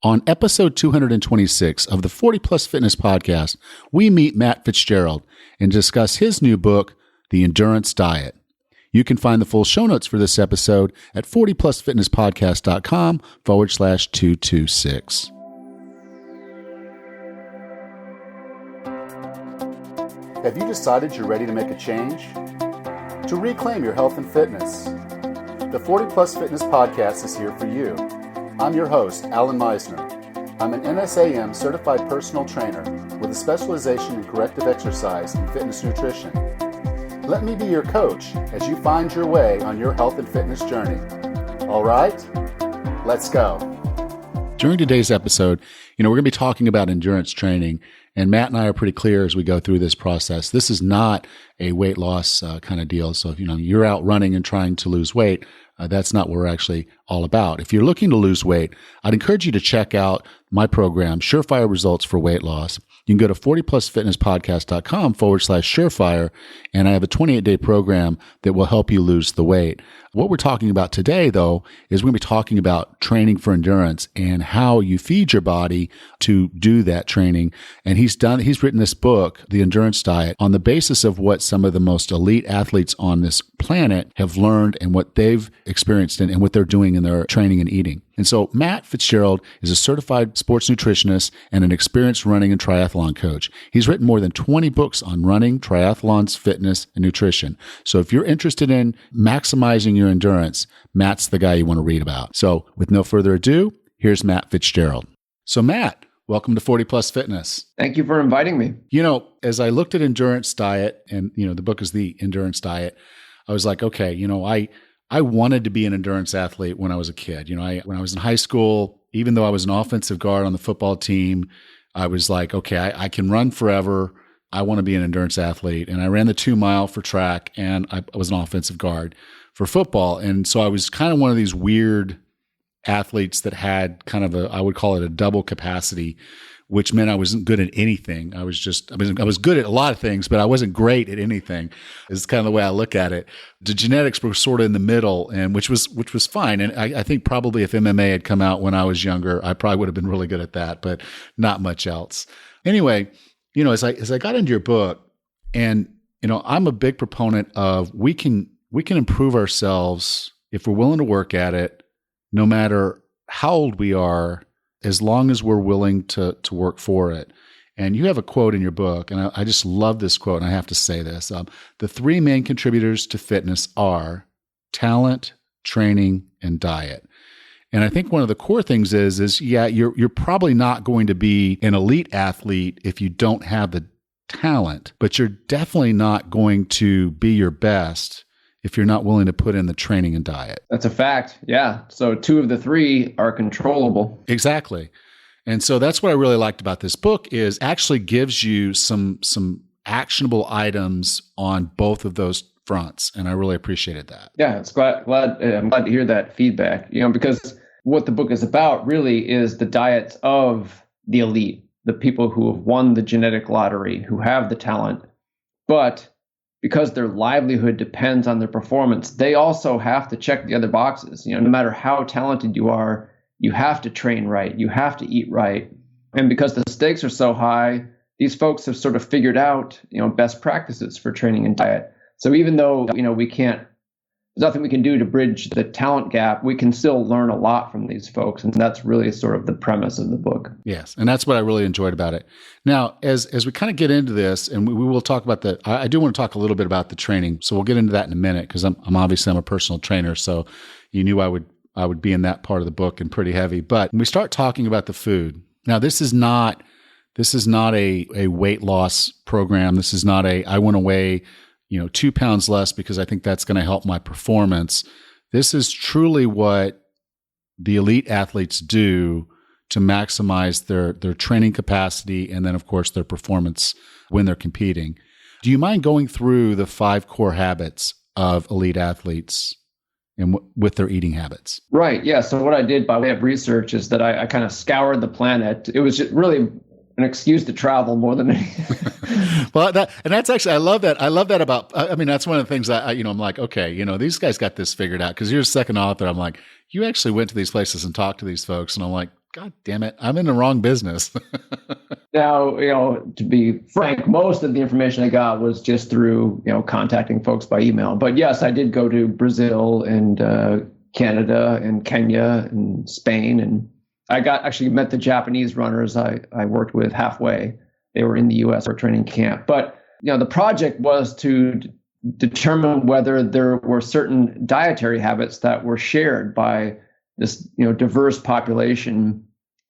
On episode 226 of the 40 Plus Fitness Podcast, we meet Matt Fitzgerald and discuss his new book, The Endurance Diet. You can find the full show notes for this episode at 40plusfitnesspodcast.com/226. Have you decided you're ready to make a change? To reclaim your health and fitness? The 40 Plus Fitness Podcast is here for you. I'm your host, Alan Meisner. I'm an NSAM certified personal trainer with a specialization in corrective exercise and fitness nutrition. Let me be your coach as you find your way on your health and fitness journey. All right, let's go. During today's episode, we're going to be talking about endurance training, and Matt and I are pretty clear as we go through this process. This is not a weight loss kind of deal. So if you're out running and trying to lose weight, that's not what we're actually all about. If you're looking to lose weight, I'd encourage you to check out my program, Surefire Results for Weight Loss. You can go to 40plusfitnesspodcast.com/surefire, and I have a 28-day program that will help you lose the weight. What we're talking about today, though, is we're going to be talking about training for endurance and how you feed your body to do that training. And he's written this book, The Endurance Diet, on the basis of what some of the most elite athletes on this planet have learned and what they've experienced and what they're doing in their training and eating. And so Matt Fitzgerald is a certified sports nutritionist and an experienced running and triathlon coach. He's written more than 20 books on running, triathlons, fitness, and nutrition. So if you're interested in maximizing your endurance, Matt's the guy you want to read about. So with no further ado, here's Matt Fitzgerald. So Matt, welcome to 40 Plus Fitness. Thank you for inviting me. As I looked at Endurance Diet, and the book is The Endurance Diet, I was like, okay, I wanted to be an endurance athlete when I was a kid. When I was in high school, even though I was an offensive guard on the football team, I was like, okay, I can run forever. I want to be an endurance athlete. And I ran the 2 mile for track, and I was an offensive guard for football. And so I was kind of one of these weird athletes that had kind of I would call it a double capacity, which meant I wasn't good at anything. I was good at a lot of things, but I wasn't great at anything. Is kind of the way I look at it. The genetics were sort of in the middle, and which was fine. And I think probably if MMA had come out when I was younger, I probably would have been really good at that, but not much else. Anyway, as I got into your book, and I'm a big proponent of we can improve ourselves if we're willing to work at it, no matter how old we are, as long as we're willing to work for it. And you have a quote in your book, and I just love this quote, and I have to say this. The 3 main contributors to fitness are talent, training, and diet. And I think one of the core things is you're probably not going to be an elite athlete if you don't have the talent, but you're definitely not going to be your best if you're not willing to put in the training and diet. That's a fact. Yeah. So 2 of the 3 are controllable. Exactly. And so that's what I really liked about this book is actually gives you some actionable items on both of those fronts. And I really appreciated that. Yeah. I'm glad to hear that feedback, because what the book is about really is the diets of the elite, the people who have won the genetic lottery, who have the talent, but because their livelihood depends on their performance, they also have to check the other boxes. No matter how talented you are, you have to train right, you have to eat right. And because the stakes are so high, these folks have sort of figured out, best practices for training and diet. So even though, there's nothing we can do to bridge the talent gap, we can still learn a lot from these folks. And that's really sort of the premise of the book. Yes. And that's what I really enjoyed about it. Now, as we kind of get into this, and we will talk about I do want to talk a little bit about the training. So we'll get into that in a minute, because I'm a personal trainer. So you knew I would be in that part of the book and pretty heavy. But when we start talking about the food, now this is not a weight loss program. This is not I want to weigh 2 pounds less because I think that's going to help my performance. This is truly what the elite athletes do to maximize their training capacity and then, of course, their performance when they're competing. Do you mind going through the 5 core habits of elite athletes and with their eating habits? Right. Yeah. So what I did by way of research is that I kind of scoured the planet. It was just really an excuse to travel more than anything. Well, that's actually, I love that. I love that about, that's one of the things that I'm like, okay, these guys got this figured out. Cause you're a second author. I'm like, you actually went to these places and talked to these folks. And I'm like, God damn it, I'm in the wrong business. Now, to be frank, most of the information I got was just through, contacting folks by email. But yes, I did go to Brazil and Canada and Kenya and Spain. And I actually met the Japanese runners I worked with halfway. They were in the US for training camp. But, the project was to determine whether there were certain dietary habits that were shared by this, diverse population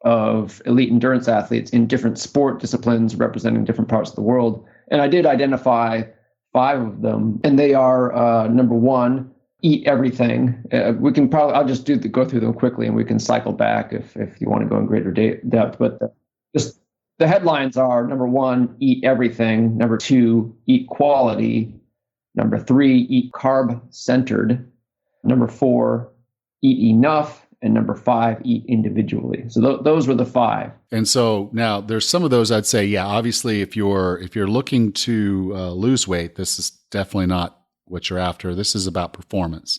of elite endurance athletes in different sport disciplines representing different parts of the world. And I did identify 5 of them. And they are, number 1, eat everything. We can probably, I'll just go through them quickly and we can cycle back if you want to go in greater depth. But just the headlines are: number 1, eat everything. Number 2, eat quality. Number 3, eat carb-centered. Number 4, eat enough. And number 5, eat individually. So those were the 5. And so now there's some of those I'd say, yeah, obviously if you're looking to lose weight, this is definitely not what you're after. This is about performance.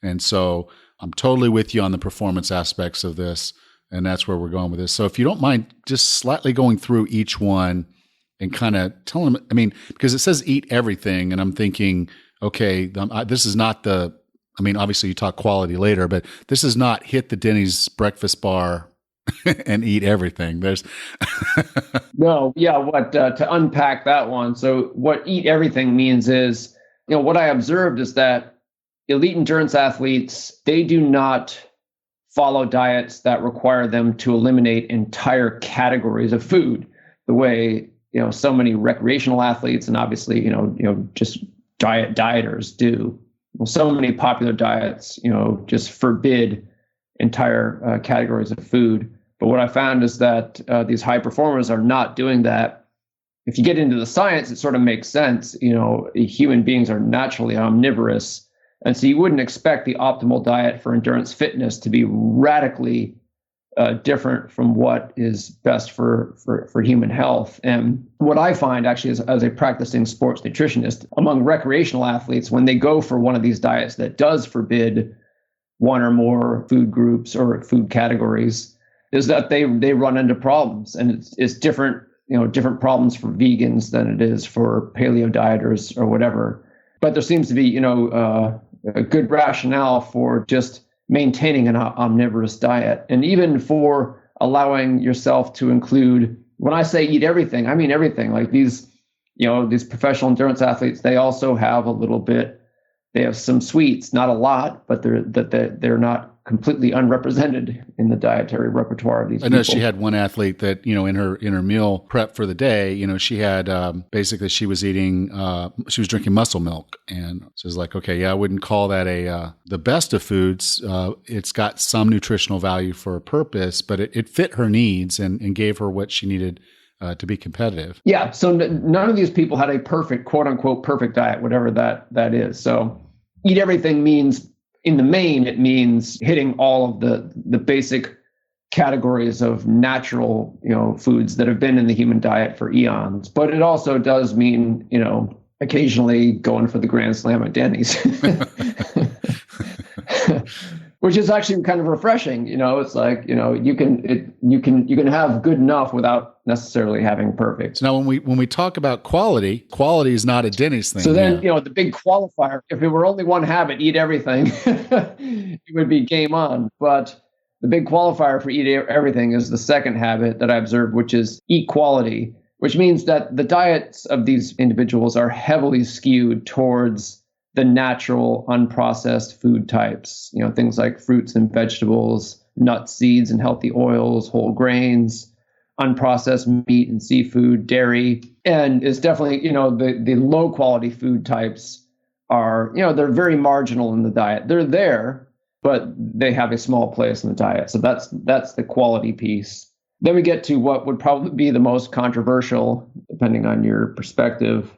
And so I'm totally with you on the performance aspects of this. And that's where we're going with this. So if you don't mind just slightly going through each one and kind of telling them, because it says eat everything. And I'm thinking, okay, this is not obviously you talk quality later, but this is not hit the Denny's breakfast bar and eat everything. There's no, yeah. What to unpack that one? So what eat everything means is, what I observed is that elite endurance athletes, they do not follow diets that require them to eliminate entire categories of food the way so many recreational athletes and obviously just dieters do. So many popular diets, just forbid entire categories of food. But what I found is that these high performers are not doing that. If you get into the science, it sort of makes sense. Human beings are naturally omnivorous. And so you wouldn't expect the optimal diet for endurance fitness to be radically different from what is best for human health. And what I find actually as a practicing sports nutritionist among recreational athletes, when they go for one of these diets that does forbid one or more food groups or food categories, is that they run into problems. And it's different, different problems for vegans than it is for paleo dieters or whatever. But there seems to be, a good rationale for just maintaining an omnivorous diet, and even for allowing yourself to include, when I say eat everything, I mean everything. Like these professional endurance athletes, they also have a little bit, they have some sweets, not a lot, but they're not completely unrepresented in the dietary repertoire of these people. I know she had one athlete that, in her meal prep for the day, she had basically she was drinking muscle milk. And so it's like, okay, yeah, I wouldn't call that the best of foods. It's got some nutritional value for a purpose, but it fit her needs and gave her what she needed to be competitive. Yeah. So none of these people had a perfect, quote unquote, perfect diet, whatever that is. So eat everything means, in the main, it means hitting all of the basic categories of natural, foods that have been in the human diet for eons. But it also does mean, occasionally going for the Grand Slam at Denny's, which is actually kind of refreshing. It's like, you can have good enough without necessarily having perfect. So now when we talk about quality is not a Denny's thing. So then, the big qualifier, if it were only one habit, eat everything, it would be game on. But the big qualifier for eat everything is the second habit that I observed, which is eat quality, which means that the diets of these individuals are heavily skewed towards the natural, unprocessed food types, things like fruits and vegetables, nuts, seeds, and healthy oils, whole grains, unprocessed meat and seafood, dairy. And it's definitely, the low quality food types are, they're very marginal in the diet. They're there, but they have a small place in the diet. So that's the quality piece. Then we get to what would probably be the most controversial, depending on your perspective,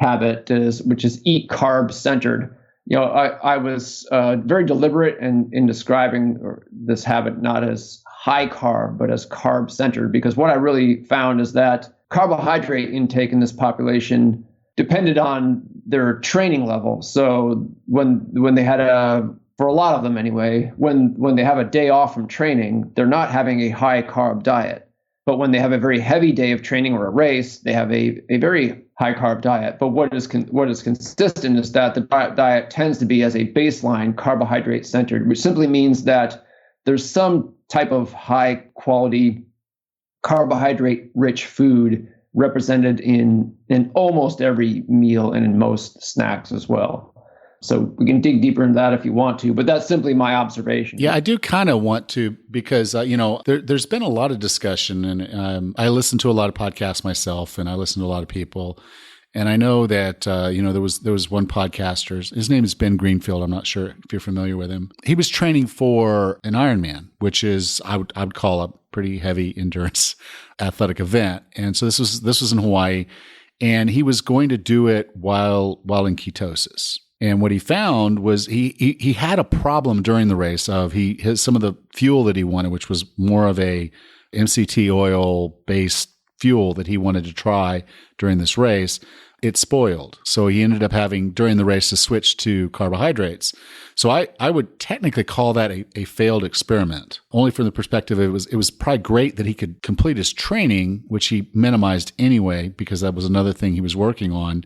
habit, which is eat carb-centered. I was very deliberate in describing this habit not as high carb, but as carb-centered, because what I really found is that carbohydrate intake in this population depended on their training level. So when they had a for a lot of them anyway, when they have a day off from training, they're not having a high carb diet. But when they have a very heavy day of training or a race, they have a very high carb diet. But what is consistent is that the diet tends to be as a baseline carbohydrate centered, which simply means that there's some type of high quality carbohydrate rich food represented in almost every meal and in most snacks as well. So we can dig deeper into that if you want to, but that's simply my observation. Yeah, I do kind of want to because, there's been a lot of discussion, and I listen to a lot of podcasts myself, and I listen to a lot of people. And I know that, there was one podcaster, his name is Ben Greenfield. I'm not sure if you're familiar with him. He was training for an Ironman, which is, I would call a pretty heavy endurance athletic event. And so this was in Hawaii, and he was going to do it while in ketosis. And what he found was he had a problem during the race of some of the fuel that he wanted, which was more of a MCT oil based fuel that he wanted to try during this race. It spoiled. So he ended up having during the race to switch to carbohydrates. So I would technically call that a failed experiment, only from the perspective it was probably great that he could complete his training, which he minimized anyway, because that was another thing he was working on.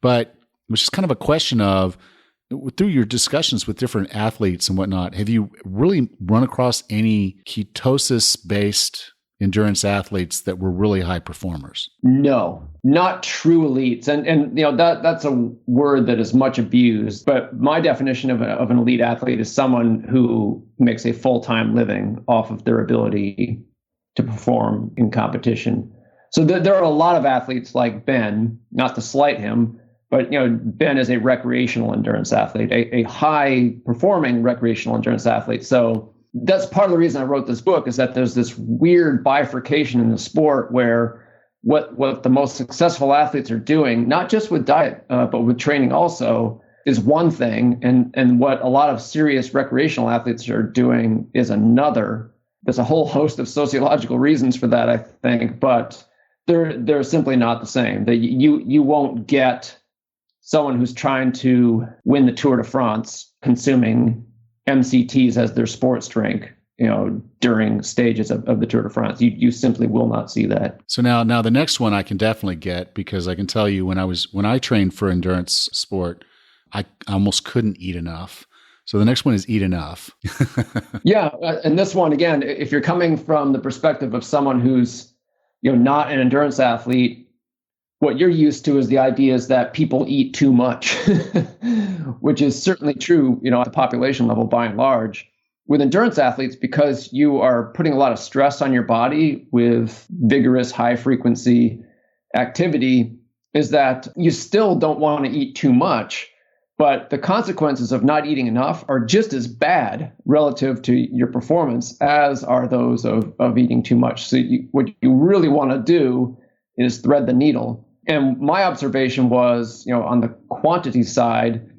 But which is kind of a question of, through your discussions with different athletes and whatnot, have you really run across any ketosis-based endurance athletes that were really high performers? No, not true elites. And that's a word that is much abused. But my definition of an elite athlete is someone who makes a full-time living off of their ability to perform in competition. So there are a lot of athletes like Ben, not to slight him, but Ben is a recreational endurance athlete, a high-performing recreational endurance athlete. So that's part of the reason I wrote this book, is that there's this weird bifurcation in the sport where what the most successful athletes are doing, not just with diet, but with training also, is one thing, and what a lot of serious recreational athletes are doing is another. There's a whole host of sociological reasons for that, I think, but they're simply not the same. That you won't get someone who's trying to win the Tour de France consuming MCTs as their sports drink, during stages of the Tour de France. You simply will not see that. So now the next one I can definitely get, because I can tell you when I trained for endurance sport, I almost couldn't eat enough. So the next one is eat enough. Yeah, and this one again, if you're coming from the perspective of someone who's not an endurance athlete, what you're used to is the idea is that people eat too much, which is certainly true, at the population level by and large. With endurance athletes, because you are putting a lot of stress on your body with vigorous, high-frequency activity, is that you still don't want to eat too much, but the consequences of not eating enough are just as bad relative to your performance as are those of eating too much. So what you really want to do is thread the needle. And my observation was, on the quantity side,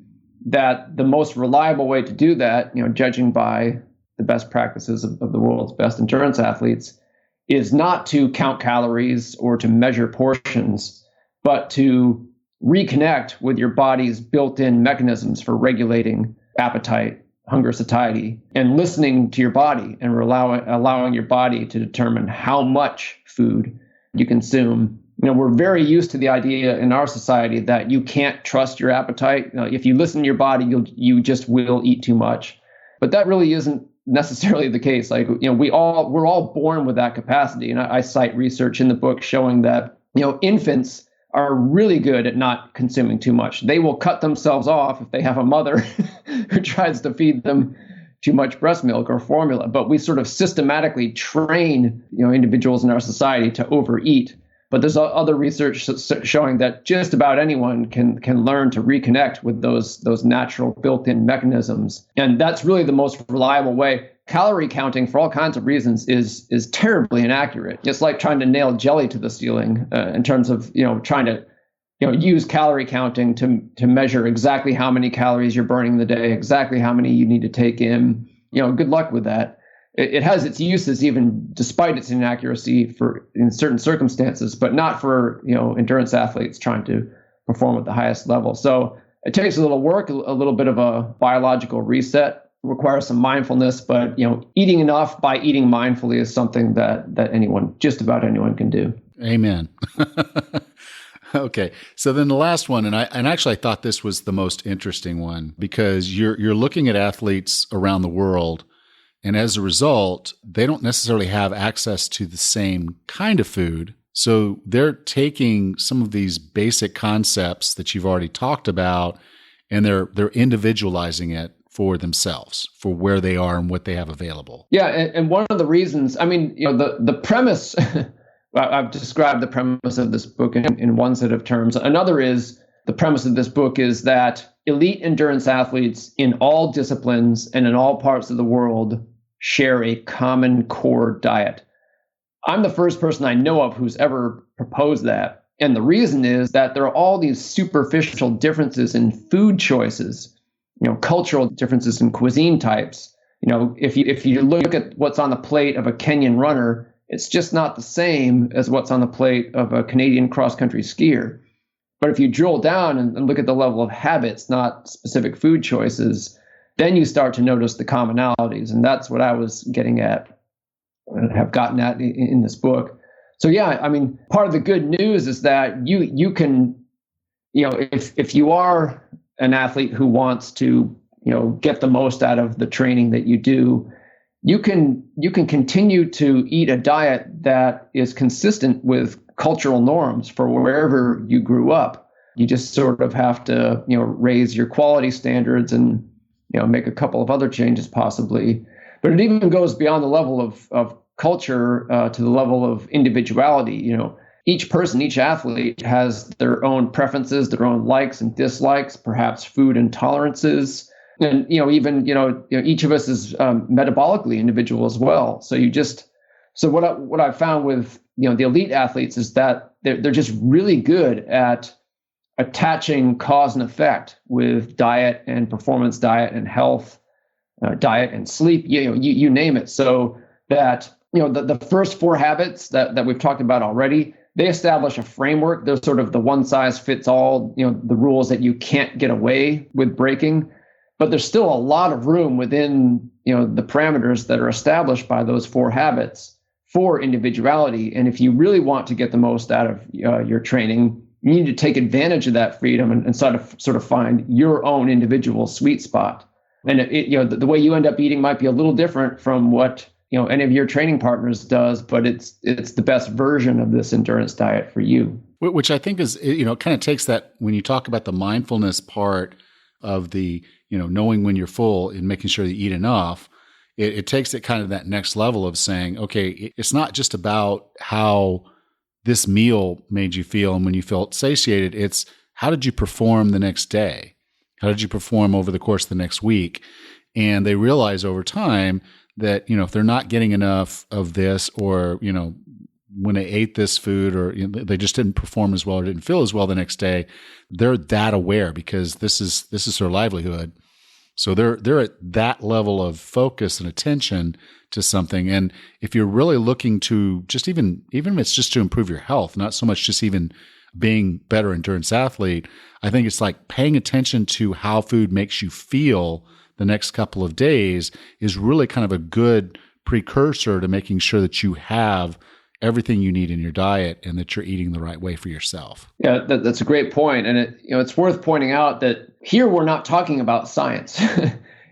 that the most reliable way to do that, judging by the best practices of the world's best endurance athletes, is not to count calories or to measure portions, but to reconnect with your body's built-in mechanisms for regulating appetite, hunger, satiety, and listening to your body and allowing your body to determine how much food you consume. We're very used to the idea in our society that you can't trust your appetite. If you listen to your body, you just will eat too much. But that really isn't necessarily the case. We're all born with that capacity. And I cite research in the book showing that, infants are really good at not consuming too much. They will cut themselves off if they have a mother who tries to feed them too much breast milk or formula. But we sort of systematically train, individuals in our society to overeat. But there's other research showing that just about anyone can learn to reconnect with those natural built-in mechanisms. And that's really the most reliable way. Calorie counting, for all kinds of reasons, is terribly inaccurate. It's like trying to nail jelly to the ceiling in terms of trying to use calorie counting to measure exactly how many calories you're burning in the day, exactly how many you need to take in. Good luck with that. It has its uses, even despite its inaccuracy in certain circumstances, but not for endurance athletes trying to perform at the highest level. So It takes a little work, a little bit of a biological reset, requires some mindfulness, but eating enough by eating mindfully is something that just about anyone can do. Amen. Okay. So then the last one, and actually I thought this was the most interesting one, because you're looking at athletes around the world, and as a result, they don't necessarily have access to the same kind of food. So they're taking some of these basic concepts that you've already talked about, and they're individualizing it for themselves, for where they are and what they have available. Yeah, and one of the reasons, the premise, I've described the premise of this book in one set of terms. Another is, the premise of this book is that elite endurance athletes in all disciplines and in all parts of the world share a common core diet. I'm the first person I know of who's ever proposed that. And the reason is that there are all these superficial differences in food choices, cultural differences in cuisine types. If you look at what's on the plate of a Kenyan runner, it's just not the same as what's on the plate of a Canadian cross-country skier. But if you drill down and look at the level of habits, not specific food choices, then you start to notice the commonalities. And that's what I was getting at and have gotten at in this book. So yeah, part of the good news is that you can, if you are an athlete who wants to, get the most out of the training that you do, you can continue to eat a diet that is consistent with cultural norms for wherever you grew up. You just sort of have to, raise your quality standards and, make a couple of other changes possibly. But it even goes beyond the level of culture to the level of individuality. Each person, each athlete has their own preferences, their own likes and dislikes, perhaps food intolerances. And, each of us is metabolically individual as well. So what I found with, the elite athletes is that they're just really good at attaching cause and effect with diet and performance diet and health, diet and sleep, you name it. So that, the first four habits that we've talked about already, they establish a framework. They're sort of the one size fits all, the rules that you can't get away with breaking. But there's still a lot of room within, the parameters that are established by those four habits for individuality. And if you really want to get the most out of your training, you need to take advantage of that freedom and sort of find your own individual sweet spot. And the way you end up eating might be a little different from what any of your training partners does, but it's the best version of this endurance diet for you. Which I think is, kind of takes that, when you talk about the mindfulness part of the, knowing when you're full and making sure you eat enough, it takes it kind of that next level of saying, okay, it's not just about how this meal made you feel and when you felt satiated, it's how did you perform the next day? How did you perform over the course of the next week? And they realize over time that, if they're not getting enough of this, or, when they ate this food, or they just didn't perform as well or didn't feel as well the next day, they're that aware because this is their livelihood. So they're at that level of focus and attention to something. And if you're really looking to just even if it's just to improve your health, not so much just even being better endurance athlete, I think it's like paying attention to how food makes you feel the next couple of days is really kind of a good precursor to making sure that you have everything you need in your diet and that you're eating the right way for yourself. Yeah, that's a great point. And it's worth pointing out that here we're not talking about science.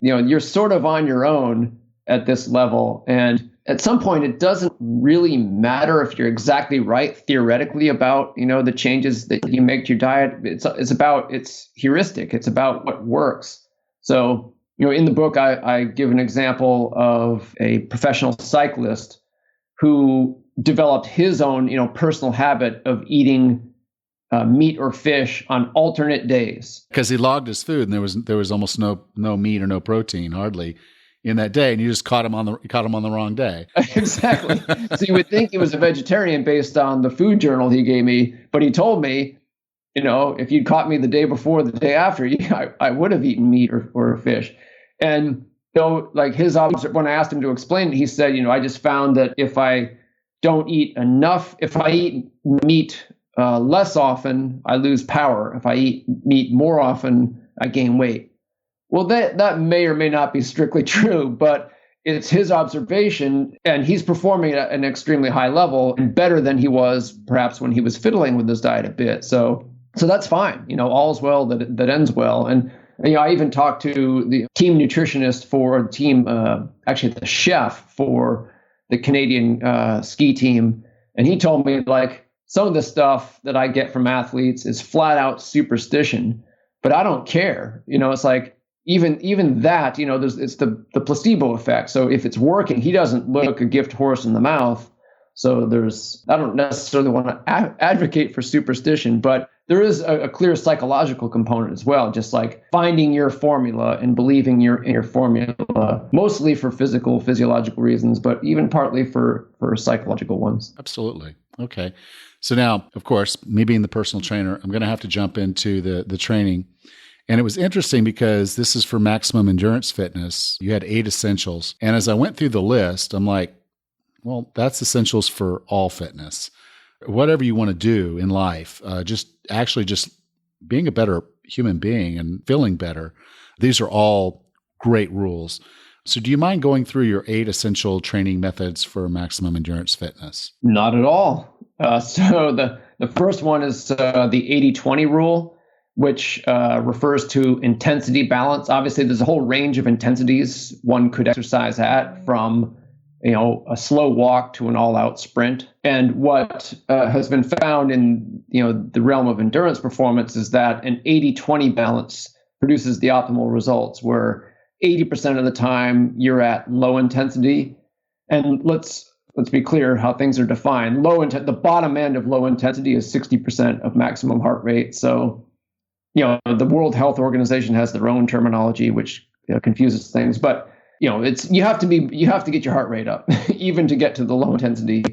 You're sort of on your own at this level. And at some point, it doesn't really matter if you're exactly right theoretically about, the changes that you make to your diet. It's heuristic. It's about what works. So, in the book, I give an example of a professional cyclist who developed his own, personal habit of eating meat or fish on alternate days. Because he logged his food, and there was almost no meat or no protein, hardly, in that day, and you just caught him on the wrong day. Exactly. So you would think he was a vegetarian based on the food journal he gave me, but he told me, if you'd caught me the day before, the day after, I would have eaten meat or fish. And like when I asked him to explain it, he said, I just found that if I don't eat enough, if I eat meat less often, I lose power. If I eat meat more often, I gain weight. Well, that may or may not be strictly true, but it's his observation, and he's performing at an extremely high level and better than he was perhaps when he was fiddling with his diet a bit. So that's fine. All's well that ends well. And I even talked to the team nutritionist for the team, actually the chef for the Canadian ski team, and he told me, like, some of the stuff that I get from athletes is flat out superstition, but I don't care. It's like, even that, it's the placebo effect. So if it's working, he doesn't look a gift horse in the mouth. So I don't necessarily want to advocate for superstition, but there is a clear psychological component as well, just like finding your formula and believing in your formula, mostly for physiological reasons, but even partly for psychological ones. Absolutely. Okay. So now, of course, me being the personal trainer, I'm going to have to jump into the training. And it was interesting because this is for maximum endurance fitness. You had 8 essentials. And as I went through the list, I'm like, well, that's essentials for all fitness. Whatever you want to do in life, just being a better human being and feeling better. These are all great rules. So do you mind going through your 8 essential training methods for maximum endurance fitness? Not at all. So the first one is the 80-20 rule, which refers to intensity balance. Obviously, there's a whole range of intensities one could exercise at, from a slow walk to an all-out sprint. And what has been found in the realm of endurance performance is that an 80-20 balance produces the optimal results, where 80% of the time you're at low intensity. And let's be clear how things are defined. The bottom end of low intensity is 60% of maximum heart rate. So, the World Health Organization has their own terminology, which confuses things. But you have to get your heart rate up, even to get to the low intensity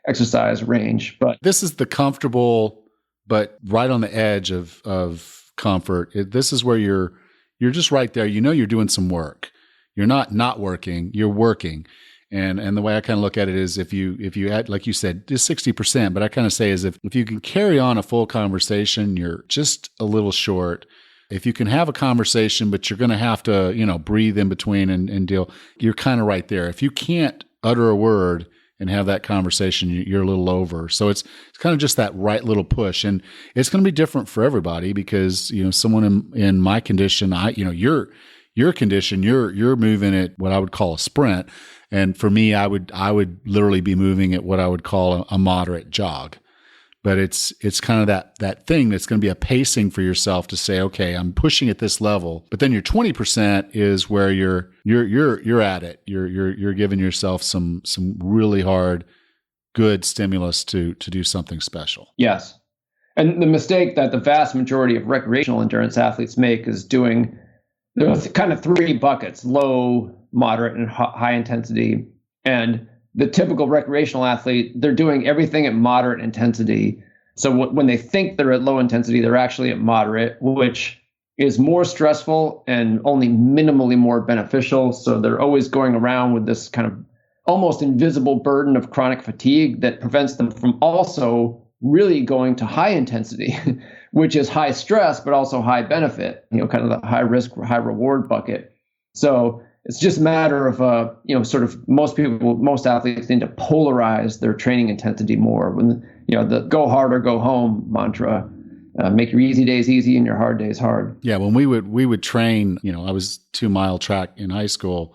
exercise range. But this is the comfortable, but right on the edge of comfort. This is where you're just right there. You're doing some work. You're not working. You're working. And the way I kind of look at it is if you add, like you said, just 60%, but I kind of say is if you can carry on a full conversation, you're just a little short. If you can have a conversation, but you're going to have to, breathe in between and deal, you're kind of right there. If you can't utter a word and have that conversation, you're a little over. So it's kind of just that right little push. And it's going to be different for everybody because, someone in my condition, your condition, you're moving at what I would call a sprint. And for me, I would literally be moving at what I would call a moderate jog. But it's kind of that thing that's going to be a pacing for yourself to say, okay, I'm pushing at this level. But then your 20% is where you're at it. You're giving yourself some really hard, good stimulus to do something special. Yes. And the mistake that the vast majority of recreational endurance athletes make is doing there's kind of 3 buckets: low, moderate, and high intensity. And the typical recreational athlete, they're doing everything at moderate intensity. So when they think they're at low intensity, they're actually at moderate, which is more stressful and only minimally more beneficial. So they're always going around with this kind of almost invisible burden of chronic fatigue that prevents them from also really going to high intensity, which is high stress, but also high benefit, kind of the high risk, high reward bucket. So it's just a matter of, sort of most athletes need to polarize their training intensity more. When, the go hard or go home mantra, make your easy days easy and your hard days hard. Yeah. When we would train, I was 2-mile track in high school,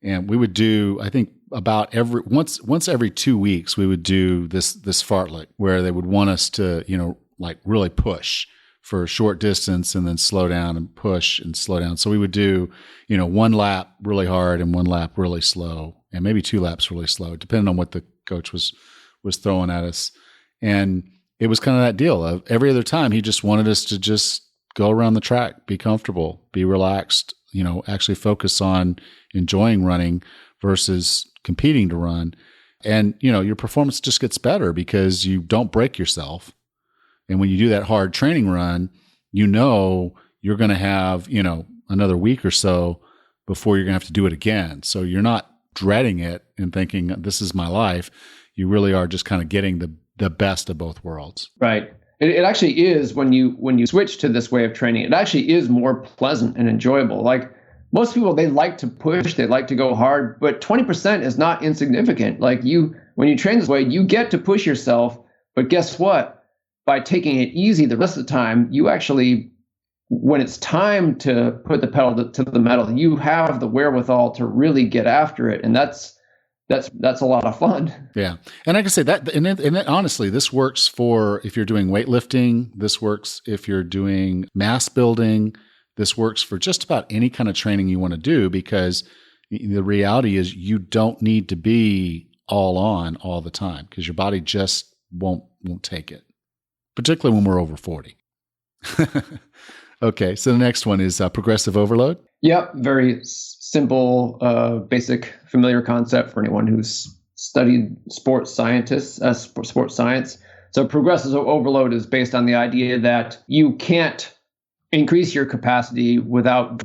and we would do, I think about once every 2 weeks, we would do this fartlek where they would want us to, really push for a short distance and then slow down and push and slow down. So we would do, 1 lap really hard and 1 lap really slow, and maybe 2 laps really slow, depending on what the coach was throwing at us. And it was kind of that deal of every other time he just wanted us to just go around the track, be comfortable, be relaxed, actually focus on enjoying running versus competing to run. And, your performance just gets better because you don't break yourself. And when you do that hard training run, you're going to have, another week or so before you're going to have to do it again. So you're not dreading it and thinking, this is my life. You really are just kind of getting the best of both worlds. Right. It actually is when you switch to this way of training, it actually is more pleasant and enjoyable. Like most people, they like to push, they like to go hard, but 20% is not insignificant. Like when you train this way, you get to push yourself, but guess what? By taking it easy the rest of the time, you actually, when it's time to put the pedal to the metal, you have the wherewithal to really get after it. And that's a lot of fun. Yeah. And I can say that, and honestly, this works for if you're doing weightlifting, this works if you're doing mass building, this works for just about any kind of training you want to do, because the reality is you don't need to be all on all the time because your body just won't take it, particularly when we're over 40. Okay. So the next one is progressive overload. Yep. Very simple, basic, familiar concept for anyone who's studied sports science. So progressive overload is based on the idea that you can't increase your capacity without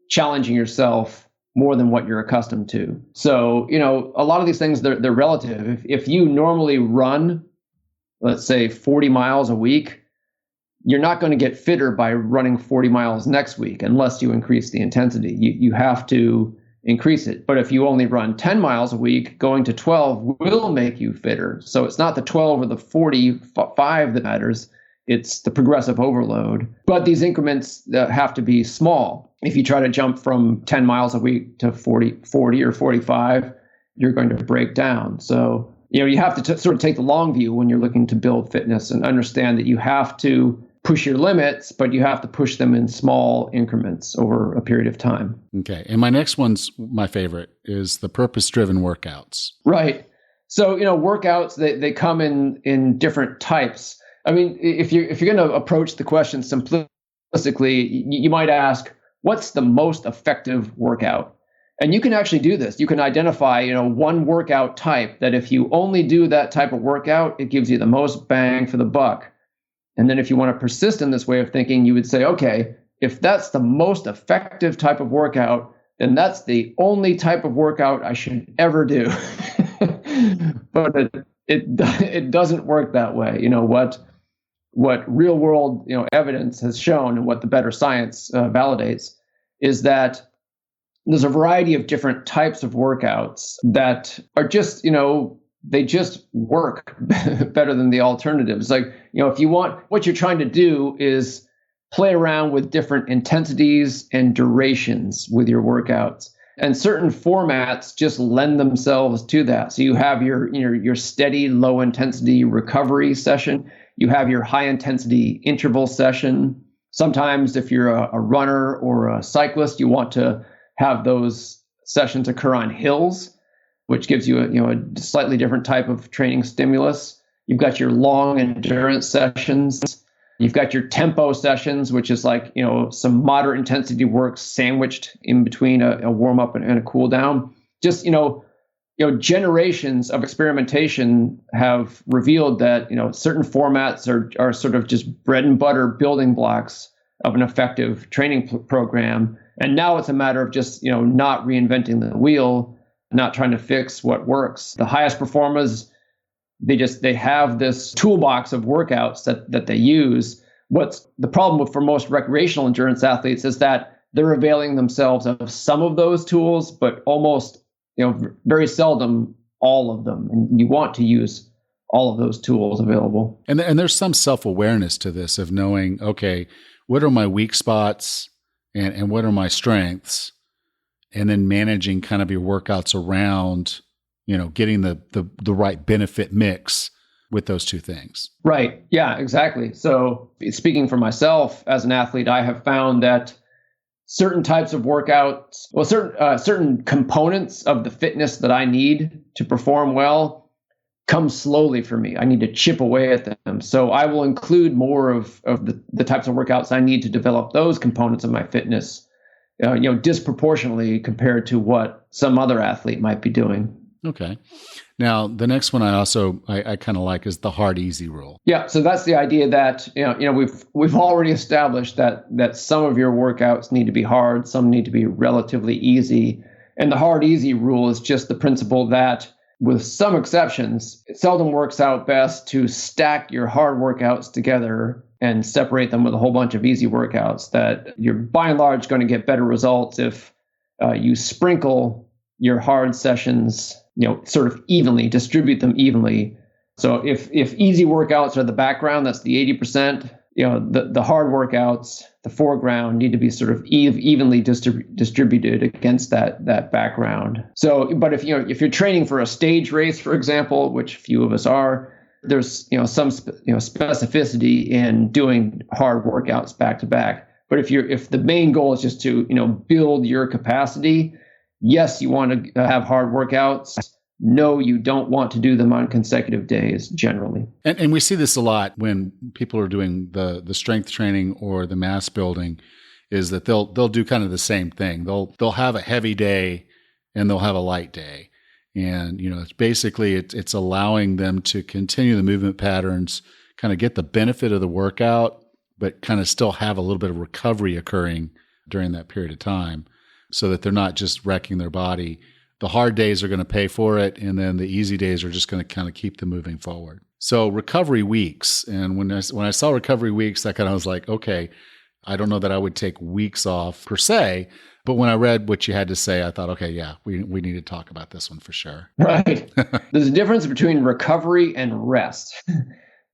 challenging yourself more than what you're accustomed to. So, a lot of these things, they're relative. If you normally run, let's say 40 miles a week, you're not going to get fitter by running 40 miles next week unless you increase the intensity. You have to increase it. But if you only run 10 miles a week, going to 12 will make you fitter. So it's not the 12 or the 45 that matters. It's the progressive overload. But these increments have to be small. If you try to jump from 10 miles a week to 40 or 45, you're going to break down. So, you have to sort of take the long view when you're looking to build fitness and understand that you have to push your limits, but you have to push them in small increments over a period of time. Okay. And my next one's my favorite is the purpose-driven workouts. Right. So, workouts, they come in different types. I mean, if you're going to approach the question simplistically, you might ask, what's the most effective workout? And you can actually do this. You can identify, one workout type that if you only do that type of workout, it gives you the most bang for the buck. And then if you want to persist in this way of thinking, you would say, okay, if that's the most effective type of workout, then that's the only type of workout I should ever do. But it doesn't work that way. What real world evidence has shown, and what the better science validates, is that there's a variety of different types of workouts that are just they just work better than the alternatives. Like, if you want, what you're trying to do is play around with different intensities and durations with your workouts. And certain formats just lend themselves to that. So you have your steady, low intensity recovery session. You have your high intensity interval session. Sometimes if you're a runner or a cyclist, you want to have those sessions occur on hills, which gives you a slightly different type of training stimulus. You've got your long endurance sessions. You've got your tempo sessions, which is like, some moderate intensity work sandwiched in between a warm up and a cool down. Just, generations of experimentation have revealed that, certain formats are sort of just bread and butter building blocks of an effective training program. And now it's a matter of just, not reinventing the wheel, not trying to fix what works. The highest performers, they have this toolbox of workouts that they use. What's the problem for most recreational endurance athletes is that they're availing themselves of some of those tools, but almost, very seldom all of them. And you want to use all of those tools available. And there's some self-awareness to this of knowing, okay, what are my weak spots and what are my strengths? And then managing kind of your workouts around, getting the right benefit mix with those two things. Right. Yeah, exactly. So speaking for myself as an athlete, I have found that certain types of workouts, certain components of the fitness that I need to perform well come slowly for me. I need to chip away at them. So I will include more of the types of workouts I need to develop those components of my fitness disproportionately compared to what some other athlete might be doing. Okay. Now, the next one I kind of like is the hard, easy rule. Yeah. So that's the idea that, we've already established that some of your workouts need to be hard, some need to be relatively easy. And the hard, easy rule is just the principle that with some exceptions, it seldom works out best to stack your hard workouts together and separate them with a whole bunch of easy workouts. That you're by and large going to get better results if you sprinkle your hard sessions, sort of evenly, distribute them evenly. So if easy workouts are the background, that's the 80%, the hard workouts, the foreground, need to be sort of evenly distributed against that background. So, but if you're training for a stage race, for example, which few of us are, there's some specificity in doing hard workouts back to back. But if the main goal is just to build your capacity, yes, you want to have hard workouts. No, you don't want to do them on consecutive days generally. And we see this a lot when people are doing the strength training or the mass building, is that they'll do kind of the same thing. They'll have a heavy day and they'll have a light day. And, it's basically, it's allowing them to continue the movement patterns, kind of get the benefit of the workout, but kind of still have a little bit of recovery occurring during that period of time so that they're not just wrecking their body. The hard days are going to pay for it, and then the easy days are just going to kind of keep them moving forward. So recovery weeks, and when I saw recovery weeks, I kind of was like, okay, I don't know that I would take weeks off per se, but when I read what you had to say, I thought, okay, yeah, we need to talk about this one for sure. Right. There's a difference between recovery and rest.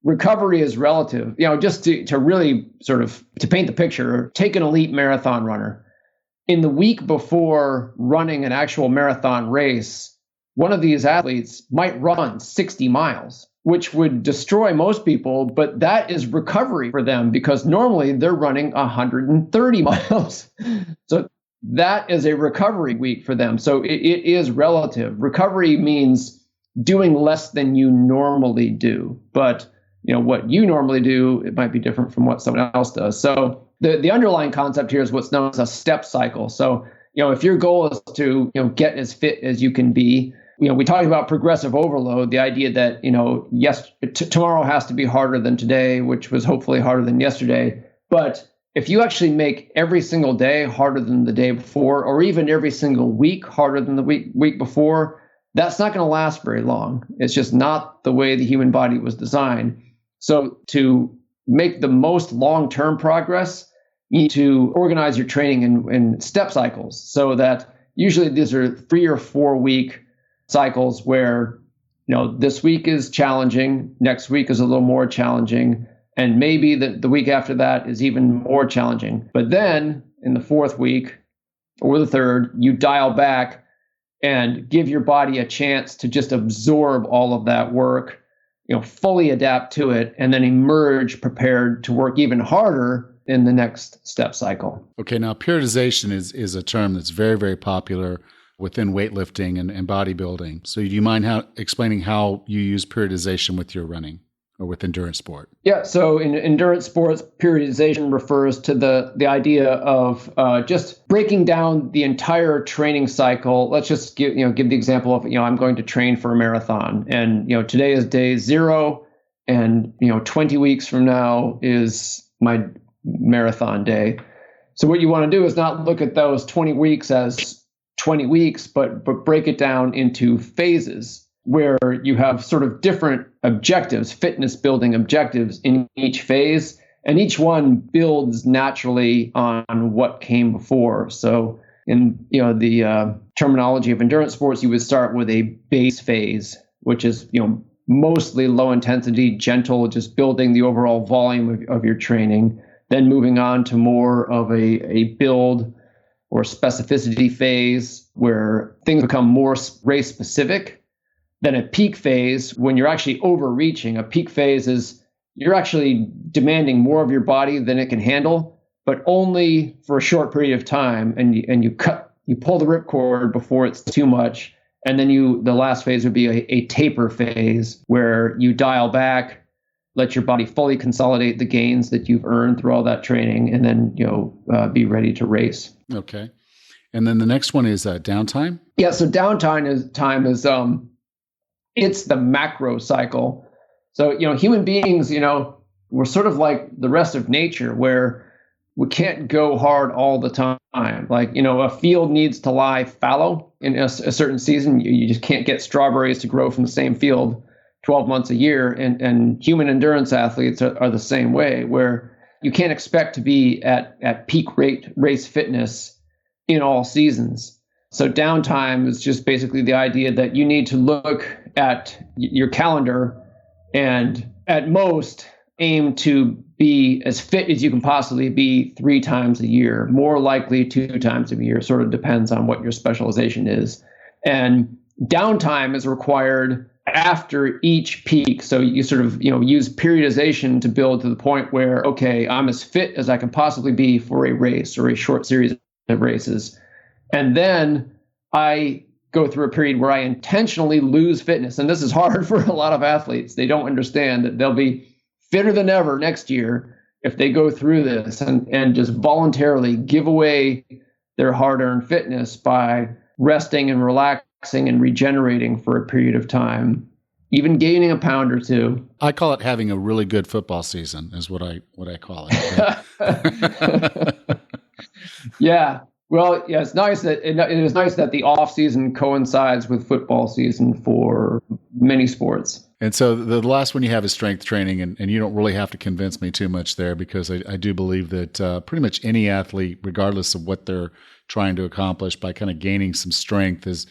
Recovery is relative. Just to really sort of to paint the picture, take an elite marathon runner. In the week before running an actual marathon race, one of these athletes might run 60 miles, which would destroy most people, but that is recovery for them because normally they're running 130 miles. So that is a recovery week for them. So it is relative. Recovery means doing less than you normally do. But what you normally do, it might be different from what someone else does. So the underlying concept here is what's known as a step cycle. So, if your goal is to, get as fit as you can be, we talked about progressive overload, the idea that, tomorrow has to be harder than today, which was hopefully harder than yesterday. But if you actually make every single day harder than the day before, or even every single week harder than the week before, that's not going to last very long. It's just not the way the human body was designed. So to make the most long-term progress, you need to organize your training in step cycles so that usually these are 3 or 4 week cycles where, this week is challenging, next week is a little more challenging, and maybe the week after that is even more challenging. But then in the 4th week or the 3rd, you dial back and give your body a chance to just absorb all of that work, fully adapt to it, and then emerge prepared to work even harder in the next step cycle. Okay, now periodization is a term that's very, very popular within weightlifting and bodybuilding. So do you mind explaining how you use periodization with your running or with endurance sport? Yeah, so in endurance sports, periodization refers to the idea of just breaking down the entire training cycle. Let's just give the example of, I'm going to train for a marathon, and today is day 0, and 20 weeks from now is my marathon day. So what you want to do is not look at those 20 weeks as 20 weeks, but break it down into phases where you have sort of different objectives, fitness building objectives in each phase, and each one builds naturally on what came before. So in the terminology of endurance sports, you would start with a base phase, which is mostly low intensity, gentle, just building the overall volume of your training. Then moving on to more of a build or specificity phase where things become more race specific. Then a peak phase, when you're actually overreaching. A peak phase is you're actually demanding more of your body than it can handle, but only for a short period of time. And you pull the ripcord before it's too much. And then the last phase would be a taper phase where you dial back, let your body fully consolidate the gains that you've earned through all that training, and then be ready to race. Okay, and then the next one is downtime. Yeah, so downtime is it's the macro cycle. So human beings, we're sort of like the rest of nature, where we can't go hard all the time. Like, a field needs to lie fallow in a certain season. You just can't get strawberries to grow from the same field 12 months a year. And human endurance athletes are the same way, where you can't expect to be at peak race fitness in all seasons. So downtime is just basically the idea that you need to look at your calendar and at most aim to be as fit as you can possibly be 3 times a year, more likely 2 times a year, sort of depends on what your specialization is. And downtime is required after each peak. So you sort of, use periodization to build to the point where, okay, I'm as fit as I can possibly be for a race or a short series of races. And then I go through a period where I intentionally lose fitness. And this is hard for a lot of athletes. They don't understand that they'll be fitter than ever next year if they go through this and just voluntarily give away their hard-earned fitness by resting and relaxing and regenerating for a period of time, even gaining a pound or two. I call it having a really good football season is what I call it. Yeah. Well, yeah, it's nice that it is nice that the off season coincides with football season for many sports. And so the last one you have is strength training, and you don't really have to convince me too much there, because I do believe that pretty much any athlete, regardless of what they're trying to accomplish, by kind of gaining some strength is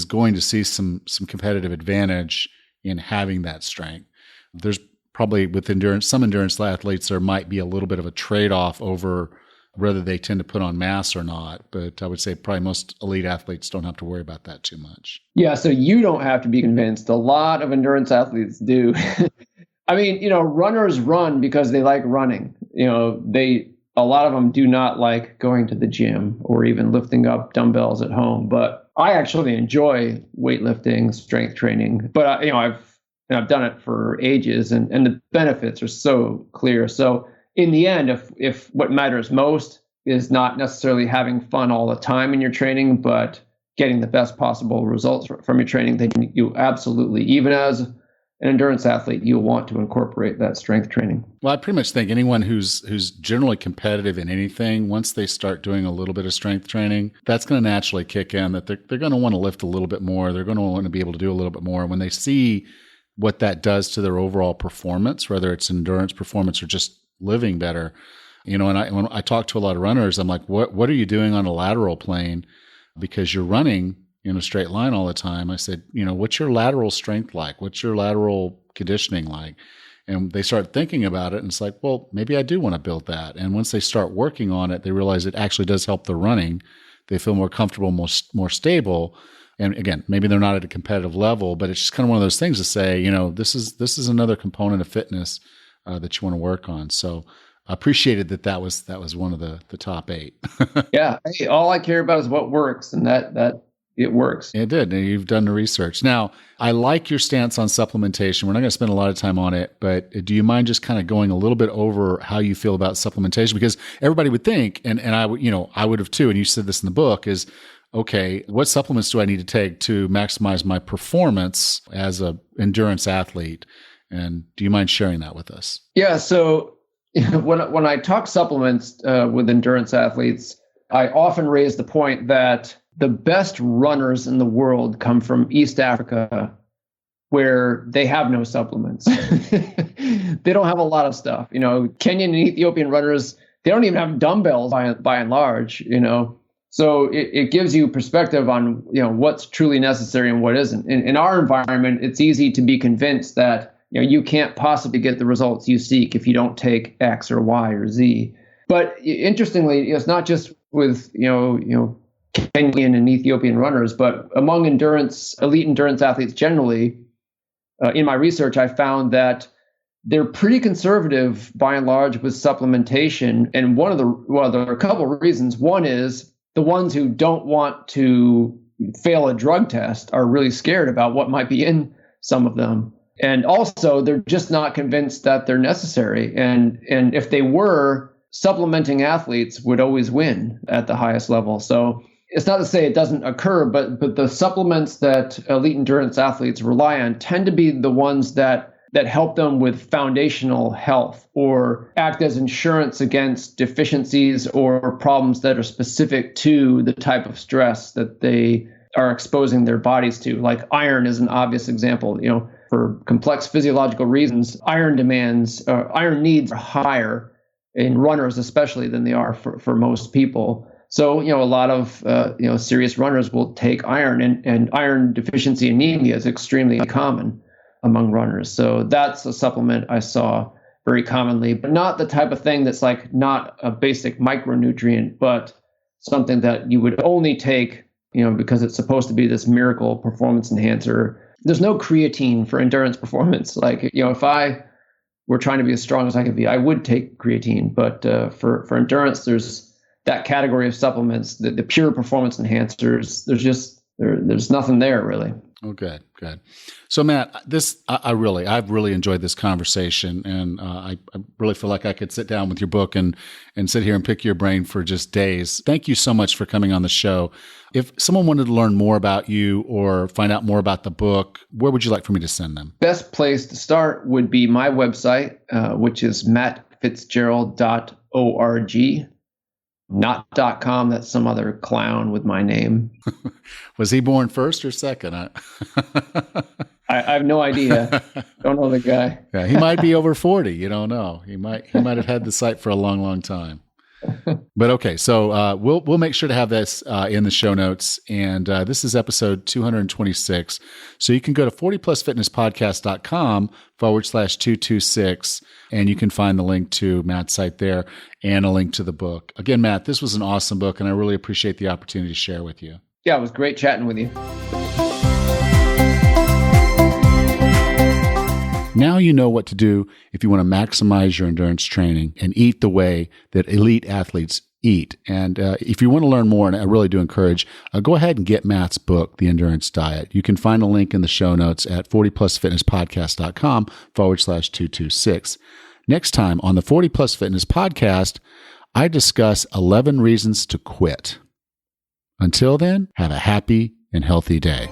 going to see some competitive advantage in having that strength. There's probably with some endurance athletes, there might be a little bit of a trade-off over whether they tend to put on mass or not. But I would say probably most elite athletes don't have to worry about that too much. Yeah, so you don't have to be convinced. A lot of endurance athletes do. I mean, runners run because they like running. A lot of them do not like going to the gym or even lifting up dumbbells at home. But I actually enjoy weightlifting, strength training. But I've done it for ages, and the benefits are so clear. So in the end, if what matters most is not necessarily having fun all the time in your training, but getting the best possible results from your training, then you absolutely, even as an endurance athlete, you'll want to incorporate that strength training. Well, I pretty much think anyone who's generally competitive in anything, once they start doing a little bit of strength training, that's going to naturally kick in, that they're going to want to lift a little bit more. They're going to want to be able to do a little bit more. When they see what that does to their overall performance, whether it's endurance performance or just living better, and when I talk to a lot of runners, I'm like, what are you doing on a lateral plane? Because you're running in a straight line all the time. I said, what's your lateral strength like? What's your lateral conditioning like? And they start thinking about it, and it's like, well, maybe I do want to build that. And once they start working on it, they realize it actually does help the running. They feel more comfortable, more stable. And again, maybe they're not at a competitive level, but it's just kind of one of those things to say, this is another component of fitness that you want to work on. So I appreciated that was one of the top 8. Yeah. Hey, all I care about is what works, and that it works. It did. And you've done the research. Now, I like your stance on supplementation. We're not going to spend a lot of time on it, but do you mind just kind of going a little bit over how you feel about supplementation? Because everybody would think, and I would have too, and you said this in the book, is, okay, what supplements do I need to take to maximize my performance as an endurance athlete? And do you mind sharing that with us? Yeah. So when I talk supplements with endurance athletes, I often raise the point that the best runners in the world come from East Africa, where they have no supplements. They don't have a lot of stuff. Kenyan and Ethiopian runners, they don't even have dumbbells by and large, So it gives you perspective on, what's truly necessary and what isn't. In our environment, it's easy to be convinced that you can't possibly get the results you seek if you don't take X or Y or Z. But interestingly, it's not just with Kenyan and Ethiopian runners, but among elite endurance athletes generally. In my research, I found that they're pretty conservative by and large with supplementation. And there are a couple of reasons. One is the ones who don't want to fail a drug test are really scared about what might be in some of them. And also, they're just not convinced that they're necessary. And if they were, supplementing athletes would always win at the highest level. So it's not to say it doesn't occur, but the supplements that elite endurance athletes rely on tend to be the ones that that help them with foundational health or act as insurance against deficiencies or problems that are specific to the type of stress that they are exposing their bodies to. Like iron is an obvious example. For complex physiological reasons, iron needs are higher in runners especially than they are for most people. So, a lot of, serious runners will take iron, and iron deficiency anemia is extremely common among runners. So that's a supplement I saw very commonly, but not the type of thing that's like not a basic micronutrient, but something that you would only take, because it's supposed to be this miracle performance enhancer. There's no creatine for endurance performance. Like, if I were trying to be as strong as I could be, I would take creatine. But for endurance, there's that category of supplements, the pure performance enhancers. There's nothing there really. Oh, good. So Matt, I've really enjoyed this conversation, and I really feel like I could sit down with your book and sit here and pick your brain for just days. Thank you so much for coming on the show. If someone wanted to learn more about you or find out more about the book, where would you like for me to send them? Best place to start would be my website, which is mattfitzgerald.org. Not .com. That's some other clown with my name. Was he born first or second? I have no idea. Don't know the guy. Yeah, he might be over 40. You don't know. He might have had the site for a long, long time. But okay, so we'll make sure to have this in the show notes. And this is episode 226. So you can go to 40plusfitnesspodcast.com/226, and you can find the link to Matt's site there and a link to the book. Again, Matt, this was an awesome book, and I really appreciate the opportunity to share with you. Yeah, it was great chatting with you. Now you know what to do if you want to maximize your endurance training and eat the way that elite athletes eat. And if you want to learn more, and I really do encourage, go ahead and get Matt's book, The Endurance Diet. You can find a link in the show notes at 40plusfitnesspodcast.com/226. Next time on the 40 Plus Fitness Podcast, I discuss 11 reasons to quit. Until then, have a happy and healthy day.